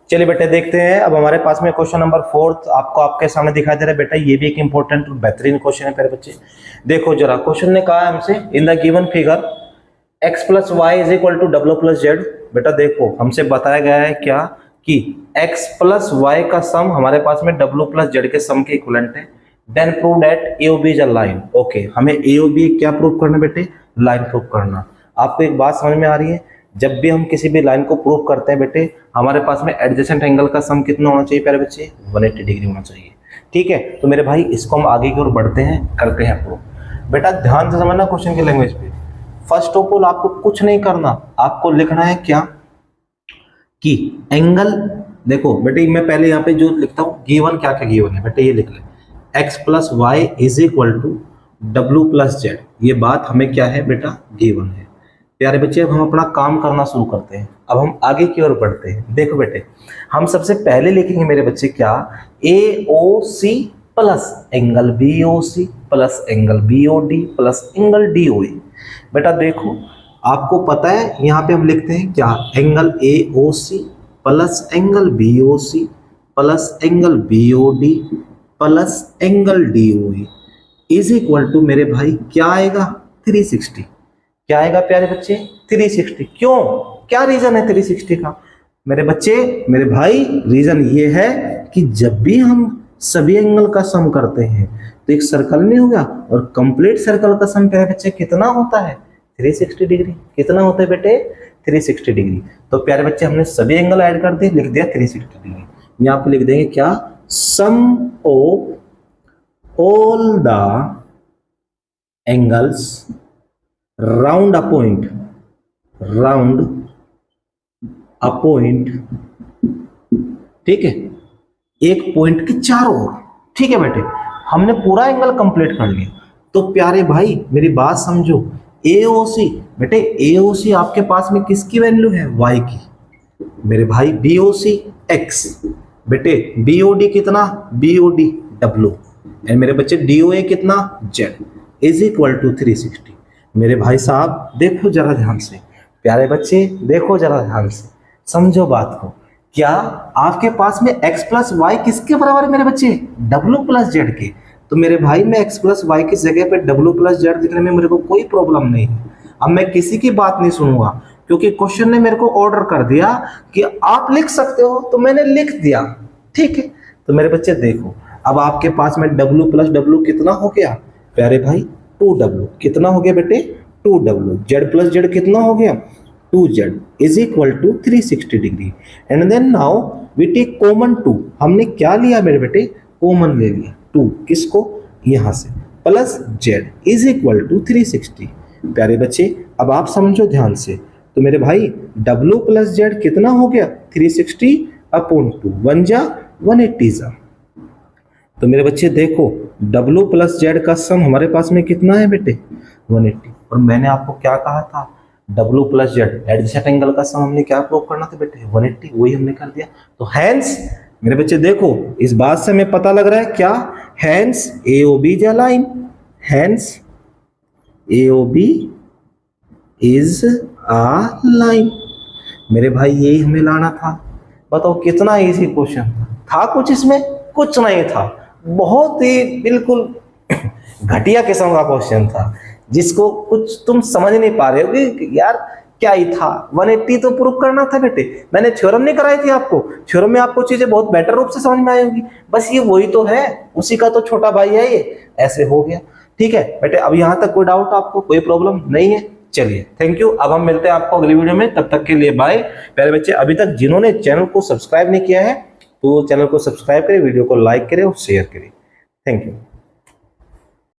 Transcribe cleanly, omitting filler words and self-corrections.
चलिए बेटे देखते हैं। अब हमारे पास में क्वेश्चन नंबर 4 आपको आपके सामने दिखाई दे रहा है। बेटा ये भी एक इंपॉर्टेंट बेहतरीन क्वेश्चन है प्यारे बच्चे। देखो जरा, क्वेश्चन ने कहा हमसे in the given figure x plus y is equal to डब्ल्यू प्लस जेड। बेटा देखो हमसे बताया गया है क्या कि x प्लस वाई का सम हमारे पास में w प्लस जेड के सम के इक्विवेलेंट है। Then prove that A O B is a line. Okay, हमें ए ओ बी क्या प्रूव करना बेटे? लाइन प्रूव करना। आपको एक बात समझ में आ रही है, जब भी हम किसी भी लाइन को प्रूव करते हैं बेटे, हमारे पास में एडजेसेंट एंगल का सम कितना होना चाहिए प्यारे बच्चे? 180 डिग्री होना चाहिए। ठीक है, तो मेरे भाई इसको हम आगे की ओर बढ़ते हैं, करते हैं प्रूव। बेटा ध्यान से समझना क्वेश्चन की लैंग्वेज पे। फर्स्ट ऑफ ऑल आपको कुछ नहीं करना, आपको लिखना है क्या कि एंगल, देखो बेटे मैं पहले यहाँ पे जो लिखता हूँ गिवन क्या क्या गिवन है बेटे, ये लिख ले x plus y is equal to डब्ल्यू प्लस जेड। ये बात हमें क्या है बेटा? गिवन है। प्यारे बच्चे अब हम अपना काम करना शुरू करते हैं। अब हम आगे की ओर बढ़ते हैं। देखो बेटे हम सबसे पहले लिखेंगे मेरे बच्चे क्या? A O C plus angle B O C plus angle B O D plus angle D O A. बेटा देखो आपको पता है यहाँ पे हम लिखते हैं क्या? Angle A O C plus angle B O C plus angle B O D plus angle D O A is equal to मेरे भाई क्या आएगा? 360। क्या आएगा प्यारे बच्चे? 360। क्यों, क्या रीजन है 360 का मेरे बच्चे? मेरे भाई रीजन ये है कि जब भी हम सभी एंगल का सम करते हैं तो एक सर्कल नहीं होगा, और कंप्लीट सर्कल का सम प्यारे बच्चे कितना होता है? 360 डिग्री। कितना होता है बेटे? 360 डिग्री। तो प्यारे बच्चे हमने सभी एंगल ऐड कर दिए, लिख दिया 360 डिग्री। यहाँ पे लिख देंगे क्या? Sum of all the angles round a point, round a point, ठीक है, एक पॉइंट के चारों ओर। ठीक है बेटे, हमने पूरा एंगल कंप्लीट कर लिया। तो प्यारे भाई मेरी बात समझो, AOC बेटे, AOC आपके पास में किसकी वैल्यू है? y की। मेरे भाई BOC x, बेटे BOD कितना? BOD W, एंड मेरे बच्चे DOA कितना? Z is equal to 360। मेरे भाई साहब देखो जरा ध्यान से, प्यारे बच्चे देखो जरा ध्यान से, समझो बात को। क्या आपके पास में x प्लस वाई किसके बराबर है मेरे बच्चे? w प्लस जेड के। तो मेरे भाई मैं x प्लस वाई की जगह पे w प्लस जेड लिखने में मेरे को कोई प्रॉब्लम नहीं है। अब मैं किसी की बात नहीं सुनूंगा, क्योंकि क्वेश्चन ने मेरे को ऑर्डर कर दिया कि आप लिख सकते हो, तो मैंने लिख दिया। ठीक है, तो मेरे बच्चे देखो अब आपके पास में w प्लस w कितना हो गया प्यारे भाई? 2w। कितना हो गया बेटे? 2w। z प्लस जेड कितना हो गया? 2z is equal to 360 degree. And then now we take common 2। हमने क्या लिया मेरे बेटे? कॉमन ले लिया 2। किसको? यहाँ से, plus z is equal to 360। प्यारे बच्चे अब आप समझो ध्यान से, तो मेरे भाई w प्लस जेड कितना हो गया? 360 अपॉन 2, 1 जा 180 जा। तो मेरे बच्चे देखो w प्लस जेड का सम हमारे पास में कितना है बेटे? 180। और मैंने आपको क्या कहा था? w plus Z adjacent angle का सम हमने क्या प्रूव करना था बेटे? 180। वही हमने कर दिया। तो हैंस मेरे बच्चे देखो इस बात से हमें पता लग रहा है क्या? Hence AOB is a line. Hence AOB is a line. मेरे भाई यही हमें लाना था। बताओ कितना इजी क्वेश्चन था? कुछ इसमें कुछ नहीं था, बहुत ही बिल्कुल घटिया किस्म का क्वेश्चन था, जिसको कुछ तुम समझ नहीं पा रहे हो कि यार क्या ही था। 180 तो प्रूव करना था बेटे। मैंने थ्योरम नहीं कराई थी आपको, थ्योरम में आपको चीजें बहुत बेटर रूप से समझ में आई होगी। बस ये वही तो है, उसी का तो छोटा भाई है ये, ऐसे हो गया। ठीक है बेटे, अब यहाँ तक कोई डाउट आपको, कोई प्रॉब्लम नहीं है? चलिए थैंक यू। अब हम मिलते हैं आपको अगली वीडियो में, तब तक के लिए बाय। प्यारे बच्चे अभी तक जिन्होंने चैनल को सब्सक्राइब नहीं किया है तो चैनल को सब्सक्राइब करें, वीडियो को लाइक करें और शेयर करें। Thank you.